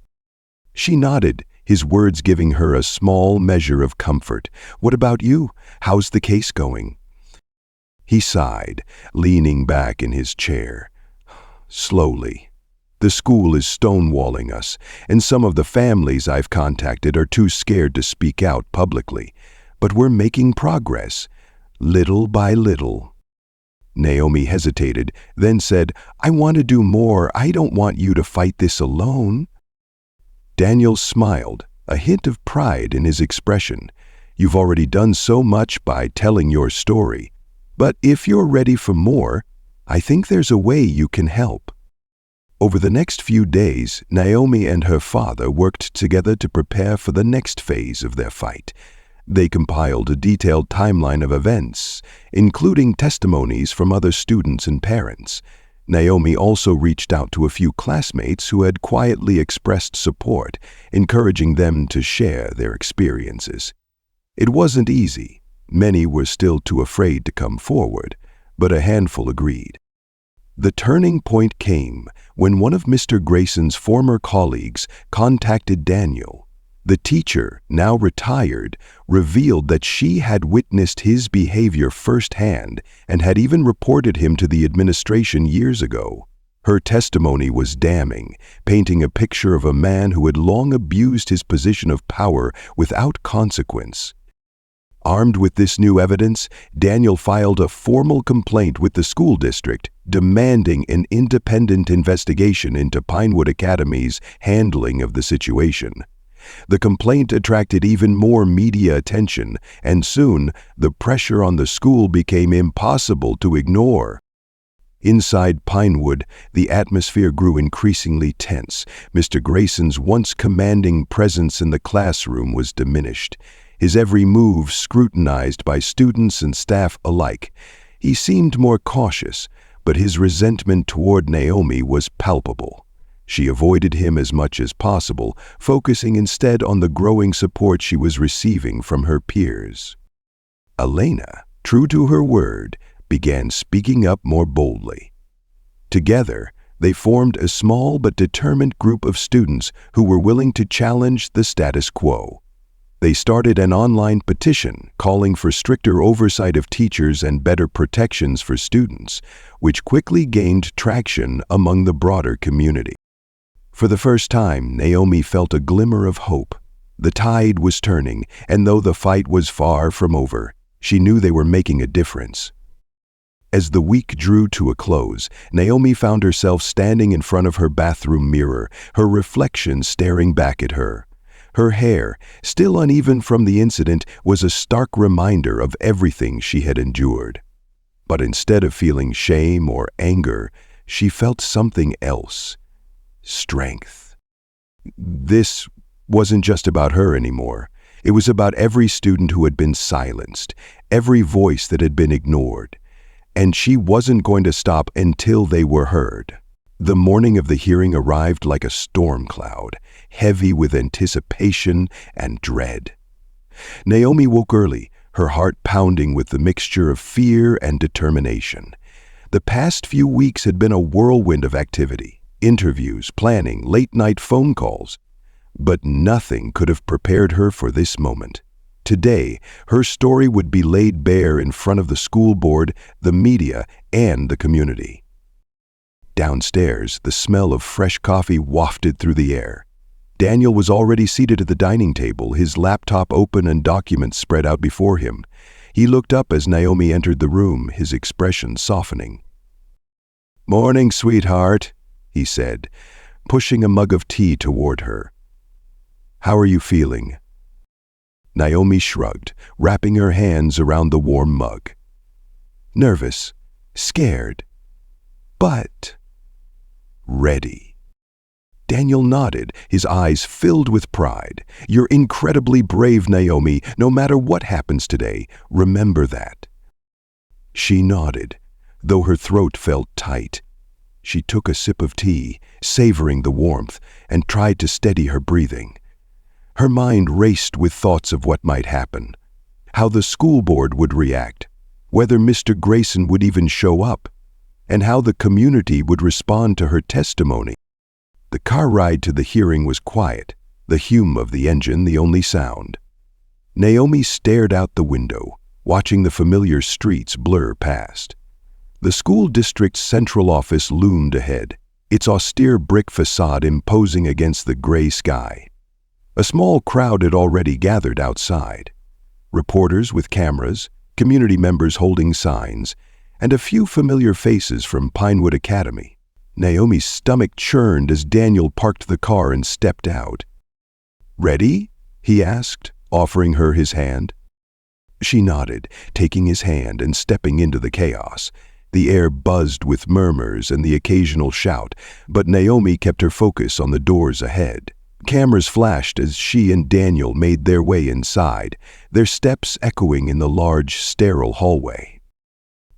She nodded, his words giving her a small measure of comfort. "What about you? How's the case going?" He sighed, leaning back in his chair. "Slowly. The school is stonewalling us, and some of the families I've contacted are too scared to speak out publicly. But we're making progress, little by little." Naomi hesitated, then said, "I want to do more. I don't want you to fight this alone." Daniel smiled, a hint of pride in his expression. "You've already done so much by telling your story. But if you're ready for more, I think there's a way you can help." Over the next few days, Naomi and her father worked together to prepare for the next phase of their fight. They compiled a detailed timeline of events, including testimonies from other students and parents. Naomi also reached out to a few classmates who had quietly expressed support, encouraging them to share their experiences. It wasn't easy. Many were still too afraid to come forward, but a handful agreed. The turning point came when one of Mr. Grayson's former colleagues contacted Daniel. The teacher, now retired, revealed that she had witnessed his behavior firsthand and had even reported him to the administration years ago. Her testimony was damning, painting a picture of a man who had long abused his position of power without consequence. Armed with this new evidence, Daniel filed a formal complaint with the school district, demanding an independent investigation into Pinewood Academy's handling of the situation. The complaint attracted even more media attention, and soon the pressure on the school became impossible to ignore. Inside Pinewood, the atmosphere grew increasingly tense. Mr. Grayson's once commanding presence in the classroom was diminished, his every move scrutinized by students and staff alike. He seemed more cautious, but his resentment toward Naomi was palpable. She avoided him as much as possible, focusing instead on the growing support she was receiving from her peers. Elena, true to her word, began speaking up more boldly. Together, they formed a small but determined group of students who were willing to challenge the status quo. They started an online petition calling for stricter oversight of teachers and better protections for students, which quickly gained traction among the broader community. For the first time, Naomi felt a glimmer of hope. The tide was turning, and though the fight was far from over, she knew they were making a difference. As the week drew to a close, Naomi found herself standing in front of her bathroom mirror, her reflection staring back at her. Her hair, still uneven from the incident, was a stark reminder of everything she had endured. But instead of feeling shame or anger, she felt something else: strength. This wasn't just about her anymore. It was about every student who had been silenced, every voice that had been ignored. And she wasn't going to stop until they were heard. The morning of the hearing arrived like a storm cloud, heavy with anticipation and dread. Naomi woke early, her heart pounding with the mixture of fear and determination. The past few weeks had been a whirlwind of activity, interviews, planning, late-night phone calls. But nothing could have prepared her for this moment. Today, her story would be laid bare in front of the school board, the media, and the community. Downstairs, the smell of fresh coffee wafted through the air. Daniel was already seated at the dining table, his laptop open and documents spread out before him. He looked up as Naomi entered the room, his expression softening. "Morning, sweetheart," he said, pushing a mug of tea toward her. "How are you feeling?" Naomi shrugged, wrapping her hands around the warm mug. "Nervous, scared, but ready." Daniel nodded, his eyes filled with pride. "You're incredibly brave, Naomi. No matter what happens today, remember that." She nodded, though her throat felt tight. She took a sip of tea, savoring the warmth, and tried to steady her breathing. Her mind raced with thoughts of what might happen, how the school board would react, whether Mr. Grayson would even show up, and how the community would respond to her testimony. The car ride to the hearing was quiet, the hum of the engine the only sound. Naomi stared out the window, watching the familiar streets blur past. The school district's central office loomed ahead, its austere brick facade imposing against the gray sky. A small crowd had already gathered outside. Reporters with cameras, community members holding signs, and a few familiar faces from Pinewood Academy. Naomi's stomach churned as Daniel parked the car and stepped out. "Ready?" he asked, offering her his hand. She nodded, taking his hand and stepping into the chaos. The air buzzed with murmurs and the occasional shout, but Naomi kept her focus on the doors ahead. Cameras flashed as she and Daniel made their way inside, their steps echoing in the large, sterile hallway.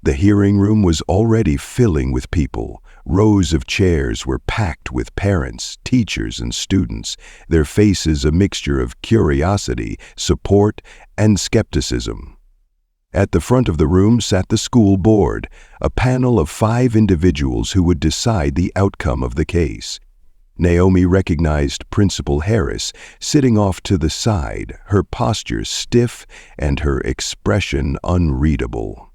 The hearing room was already filling with people. Rows of chairs were packed with parents, teachers, and students, their faces a mixture of curiosity, support, and skepticism. At the front of the room sat the school board, a panel of 5 individuals who would decide the outcome of the case. Naomi recognized Principal Harris, sitting off to the side, her posture stiff and her expression unreadable.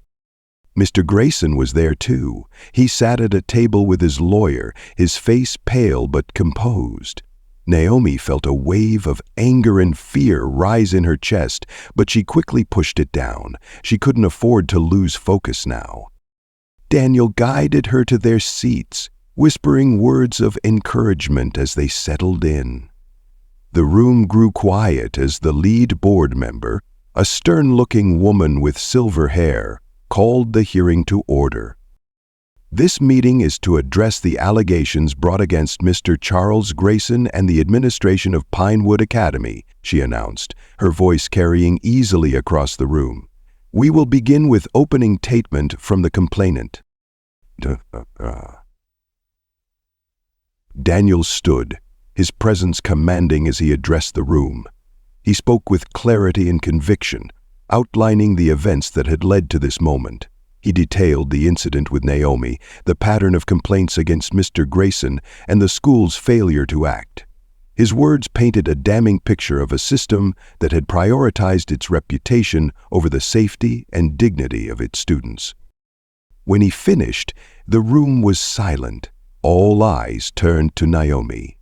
Mr. Grayson was there too. He sat at a table with his lawyer, his face pale but composed. Naomi felt a wave of anger and fear rise in her chest, but she quickly pushed it down. She couldn't afford to lose focus now. Daniel guided her to their seats, whispering words of encouragement as they settled in. The room grew quiet as the lead board member, a stern-looking woman with silver hair, called the hearing to order. This meeting is to address the allegations brought against Mr. Charles Grayson and the administration of Pinewood Academy, she announced, her voice carrying easily across the room. We will begin with opening statement from the complainant. Daniel stood, his presence commanding as he addressed the room. He spoke with clarity and conviction, outlining the events that had led to this moment. He detailed the incident with Naomi, the pattern of complaints against Mr. Grayson, and the school's failure to act. His words painted a damning picture of a system that had prioritized its reputation over the safety and dignity of its students. When he finished, the room was silent. All eyes turned to Naomi.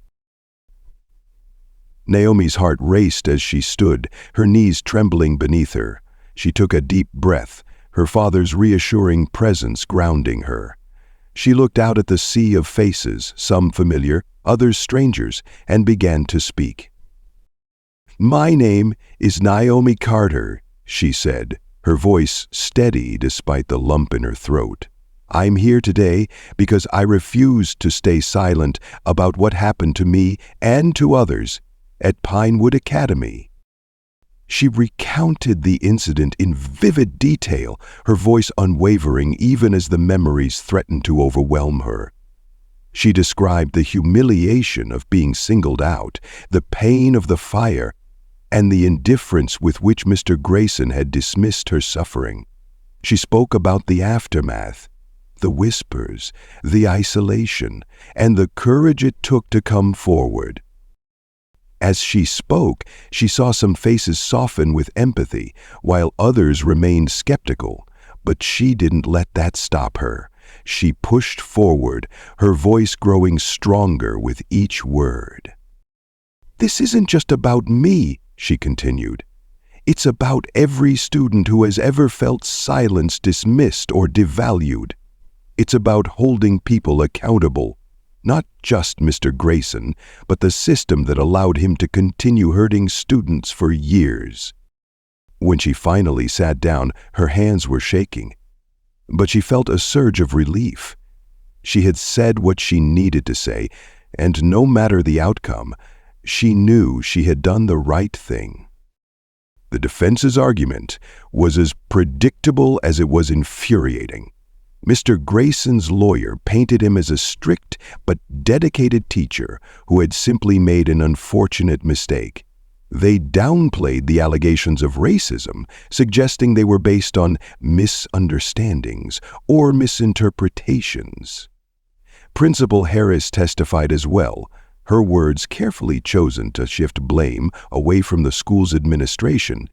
Naomi's heart raced as she stood, her knees trembling beneath her. She took a deep breath, her father's reassuring presence grounding her. She looked out at the sea of faces, some familiar, others strangers, and began to speak. "My name is Naomi Carter," she said, her voice steady despite the lump in her throat. "I'm here today because I refuse to stay silent about what happened to me and to others at Pinewood Academy." She recounted the incident in vivid detail, her voice unwavering even as the memories threatened to overwhelm her. She described the humiliation of being singled out, the pain of the fire, and the indifference with which Mr. Grayson had dismissed her suffering. She spoke about the aftermath, the whispers, the isolation, and the courage it took to come forward. As she spoke, she saw some faces soften with empathy, while others remained skeptical, but she didn't let that stop her. She pushed forward, her voice growing stronger with each word. "This isn't just about me," she continued. "It's about every student who has ever felt silenced, dismissed, or devalued. It's about holding people accountable, not just Mr. Grayson, but the system that allowed him to continue hurting students for years." When she finally sat down, her hands were shaking. But she felt a surge of relief. She had said what she needed to say, and no matter the outcome, she knew she had done the right thing. The defense's argument was as predictable as it was infuriating. Mr. Grayson's lawyer painted him as a strict but dedicated teacher who had simply made an unfortunate mistake. They downplayed the allegations of racism, suggesting they were based on misunderstandings or misinterpretations. Principal Harris testified as well, her words carefully chosen to shift blame away from the school's administration.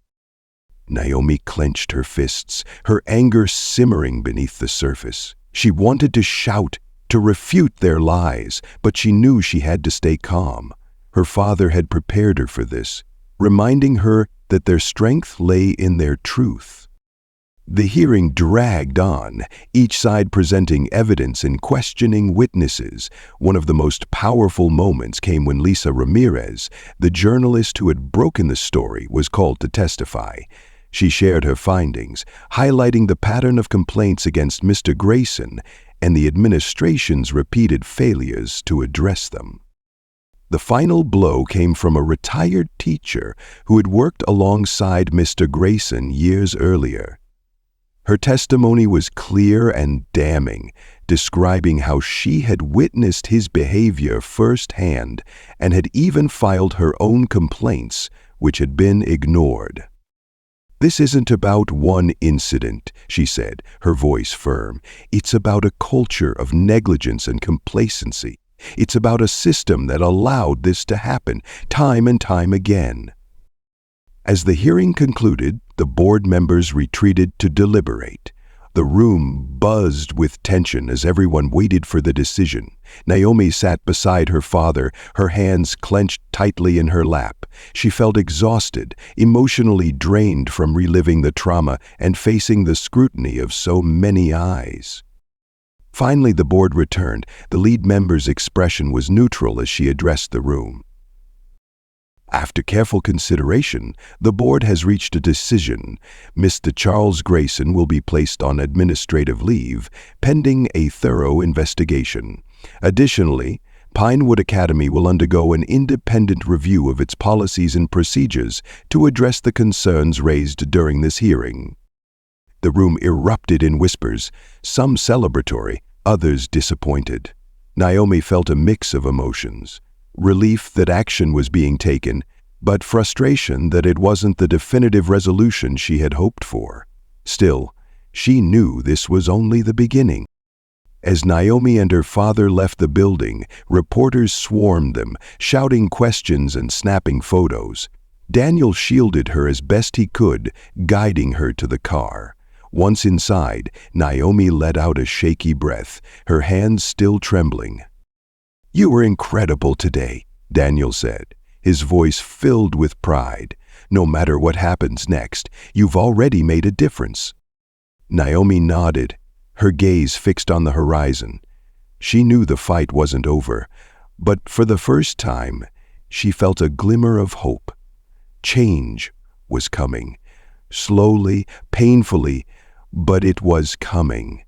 Naomi clenched her fists, her anger simmering beneath the surface. She wanted to shout, to refute their lies, but she knew she had to stay calm. Her father had prepared her for this, reminding her that their strength lay in their truth. The hearing dragged on, each side presenting evidence and questioning witnesses. One of the most powerful moments came when Lisa Ramirez, the journalist who had broken the story, was called to testify. She shared her findings, highlighting the pattern of complaints against Mr. Grayson and the administration's repeated failures to address them. The final blow came from a retired teacher who had worked alongside Mr. Grayson years earlier. Her testimony was clear and damning, describing how she had witnessed his behavior firsthand and had even filed her own complaints, which had been ignored. "This isn't about one incident," she said, her voice firm. "It's about a culture of negligence and complacency. It's about a system that allowed this to happen time and time again." As the hearing concluded, the board members retreated to deliberate. The room buzzed with tension as everyone waited for the decision. Naomi sat beside her father, her hands clenched tightly in her lap. She felt exhausted, emotionally drained from reliving the trauma and facing the scrutiny of so many eyes. Finally, the board returned. The lead member's expression was neutral as she addressed the room. After careful consideration, the board has reached a decision. Mr. Charles Grayson will be placed on administrative leave, pending a thorough investigation. Additionally, Pinewood Academy will undergo an independent review of its policies and procedures to address the concerns raised during this hearing. The room erupted in whispers, some celebratory, others disappointed. Naomi felt a mix of emotions. Relief that action was being taken, but frustration that it wasn't the definitive resolution she had hoped for. Still, she knew this was only the beginning. As Naomi and her father left the building, reporters swarmed them, shouting questions and snapping photos. Daniel shielded her as best he could, guiding her to the car. Once inside, Naomi let out a shaky breath, her hands still trembling. "You were incredible today," Daniel said, his voice filled with pride. "No matter what happens next, you've already made a difference." Naomi nodded, her gaze fixed on the horizon. She knew the fight wasn't over, but for the first time, she felt a glimmer of hope. Change was coming. Slowly, painfully, but it was coming.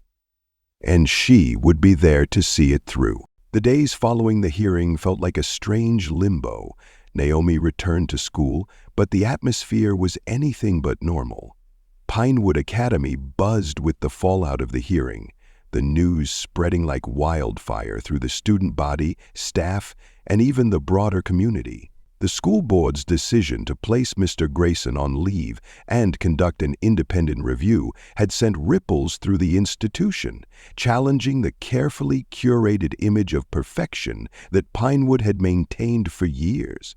And she would be there to see it through. The days following the hearing felt like a strange limbo. Naomi returned to school, but the atmosphere was anything but normal. Pinewood Academy buzzed with the fallout of the hearing, the news spreading like wildfire through the student body, staff, and even the broader community. The school board's decision to place Mr. Grayson on leave and conduct an independent review had sent ripples through the institution, challenging the carefully curated image of perfection that Pinewood had maintained for years.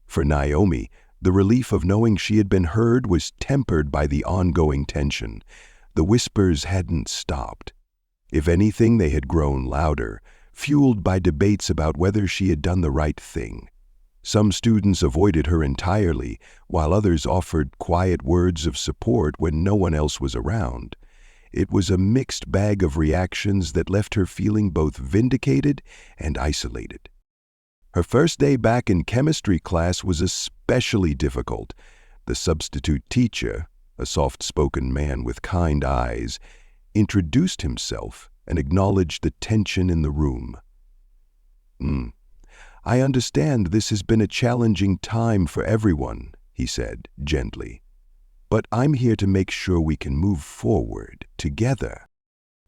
For Naomi, the relief of knowing she had been heard was tempered by the ongoing tension. The whispers hadn't stopped. If anything, they had grown louder, fueled by debates about whether she had done the right thing. Some students avoided her entirely, while others offered quiet words of support when no one else was around. It was a mixed bag of reactions that left her feeling both vindicated and isolated. Her first day back in chemistry class was especially difficult. The substitute teacher, a soft-spoken man with kind eyes, introduced himself and acknowledged the tension in the room. "I understand this has been a challenging time for everyone," he said gently. "But I'm here to make sure we can move forward together."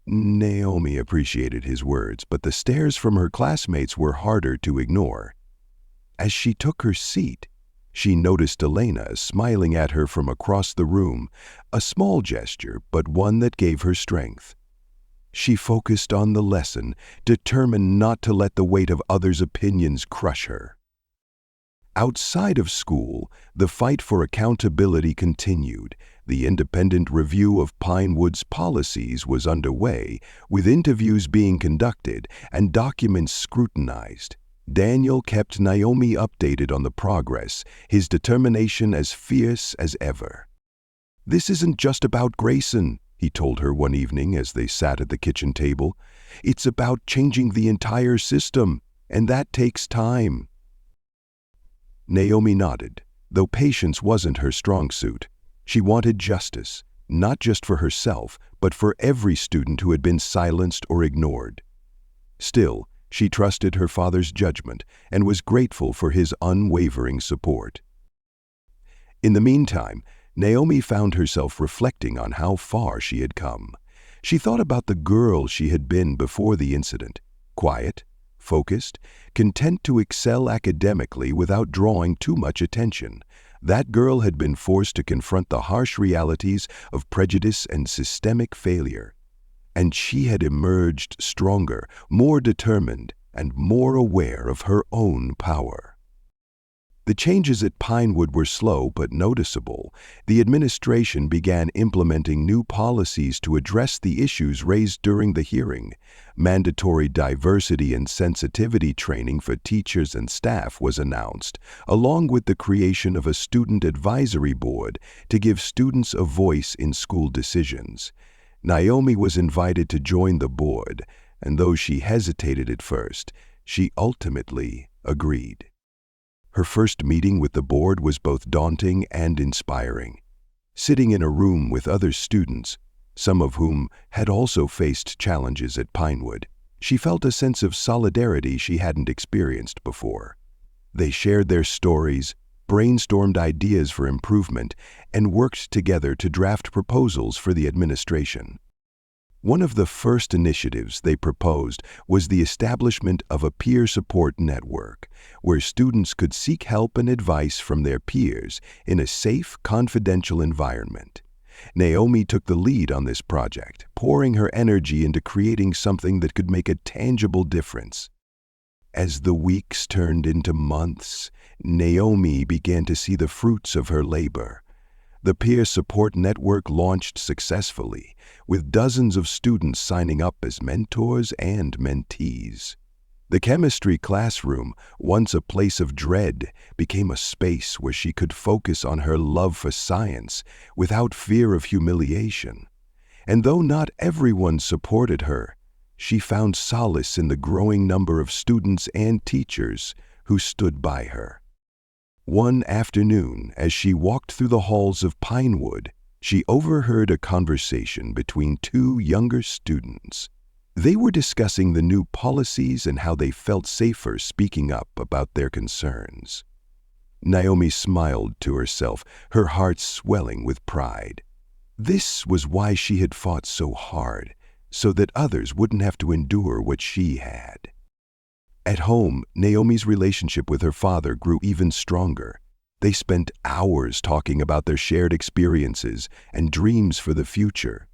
Naomi appreciated his words, but the stares from her classmates were harder to ignore. As she took her seat, she noticed Elena smiling at her from across the room, a small gesture, but one that gave her strength. She focused on the lesson, determined not to let the weight of others' opinions crush her. Outside of school, the fight for accountability continued. The independent review of Pinewood's policies was underway, with interviews being conducted and documents scrutinized. Daniel kept Naomi updated on the progress, his determination as fierce as ever. "This isn't just about Grayson," he told her one evening as they sat at the kitchen table. "It's about changing the entire system, and that takes time." Naomi nodded, though patience wasn't her strong suit. She wanted justice, not just for herself, but for every student who had been silenced or ignored. Still, she trusted her father's judgment and was grateful for his unwavering support. In the meantime, Naomi found herself reflecting on how far she had come. She thought about the girl she had been before the incident, quiet, focused, content to excel academically without drawing too much attention. That girl had been forced to confront the harsh realities of prejudice and systemic failure. And she had emerged stronger, more determined, and more aware of her own power. The changes at Pinewood were slow but noticeable. The administration began implementing new policies to address the issues raised during the hearing. Mandatory diversity and sensitivity training for teachers and staff was announced, along with the creation of a student advisory board to give students a voice in school decisions. Naomi was invited to join the board, and though she hesitated at first, she ultimately agreed. Her first meeting with the board was both daunting and inspiring. Sitting in a room with other students, some of whom had also faced challenges at Pinewood, she felt a sense of solidarity she hadn't experienced before. They shared their stories, brainstormed ideas for improvement, and worked together to draft proposals for the administration. One of the first initiatives they proposed was the establishment of a peer support network, where students could seek help and advice from their peers in a safe, confidential environment. Naomi took the lead on this project, pouring her energy into creating something that could make a tangible difference. As the weeks turned into months, Naomi began to see the fruits of her labor. The peer support network launched successfully, with dozens of students signing up as mentors and mentees. The chemistry classroom, once a place of dread, became a space where she could focus on her love for science without fear of humiliation. And though not everyone supported her, she found solace in the growing number of students and teachers who stood by her. One afternoon, as she walked through the halls of Pinewood, she overheard a conversation between two younger students. They were discussing the new policies and how they felt safer speaking up about their concerns. Naomi smiled to herself, her heart swelling with pride. This was why she had fought so hard, so that others wouldn't have to endure what she had. At home, Naomi's relationship with her father grew even stronger. They spent hours talking about their shared experiences and dreams for the future.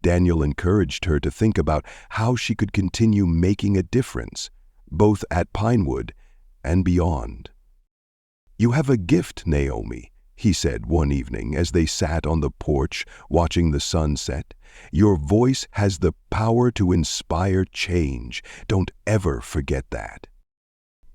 Daniel encouraged her to think about how she could continue making a difference, both at Pinewood and beyond. "You have a gift, Naomi," he said one evening as they sat on the porch watching the sun set. "Your voice has the power to inspire change. Don't ever forget that."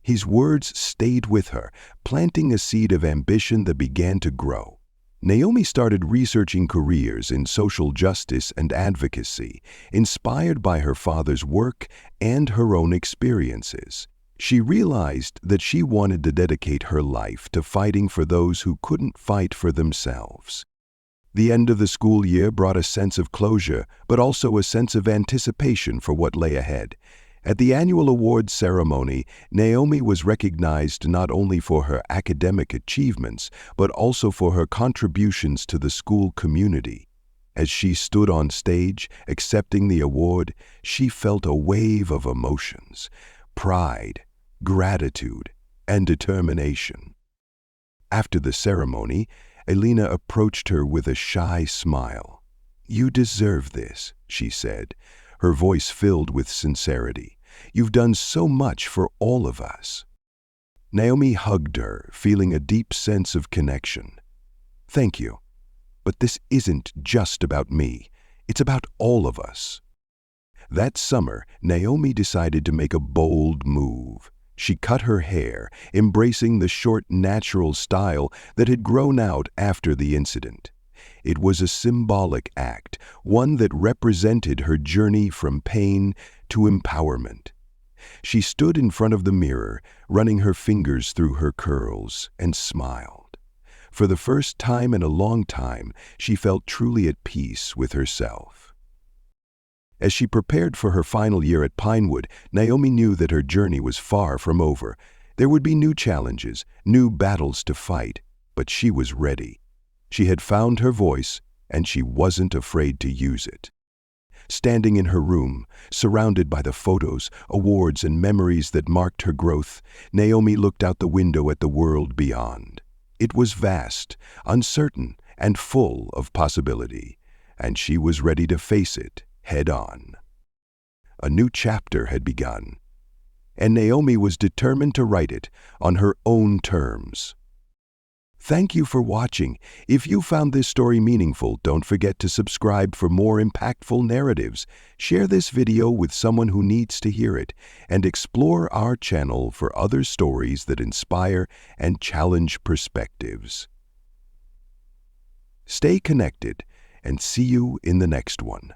His words stayed with her, planting a seed of ambition that began to grow. Naomi started researching careers in social justice and advocacy, inspired by her father's work and her own experiences. She realized that she wanted to dedicate her life to fighting for those who couldn't fight for themselves. The end of the school year brought a sense of closure, but also a sense of anticipation for what lay ahead. At the annual awards ceremony, Naomi was recognized not only for her academic achievements, but also for her contributions to the school community. As she stood on stage, accepting the award, she felt a wave of emotions: pride, gratitude, and determination. After the ceremony, Elena approached her with a shy smile. "You deserve this," she said, her voice filled with sincerity. "You've done so much for all of us." Naomi hugged her, feeling a deep sense of connection. "Thank you. But this isn't just about me. It's about all of us." That summer, Naomi decided to make a bold move. She cut her hair, embracing the short, natural style that had grown out after the incident. It was a symbolic act, one that represented her journey from pain to empowerment. She stood in front of the mirror, running her fingers through her curls, and smiled. For the first time in a long time, she felt truly at peace with herself. As she prepared for her final year at Pinewood, Naomi knew that her journey was far from over. There would be new challenges, new battles to fight, but she was ready. She had found her voice, and she wasn't afraid to use it. Standing in her room, surrounded by the photos, awards, and memories that marked her growth, Naomi looked out the window at the world beyond. It was vast, uncertain, and full of possibility, and she was ready to face it head-on. A new chapter had begun, and Naomi was determined to write it on her own terms. Thank you for watching. If you found this story meaningful, don't forget to subscribe for more impactful narratives. Share this video with someone who needs to hear it, and explore our channel for other stories that inspire and challenge perspectives. Stay connected, and see you in the next one.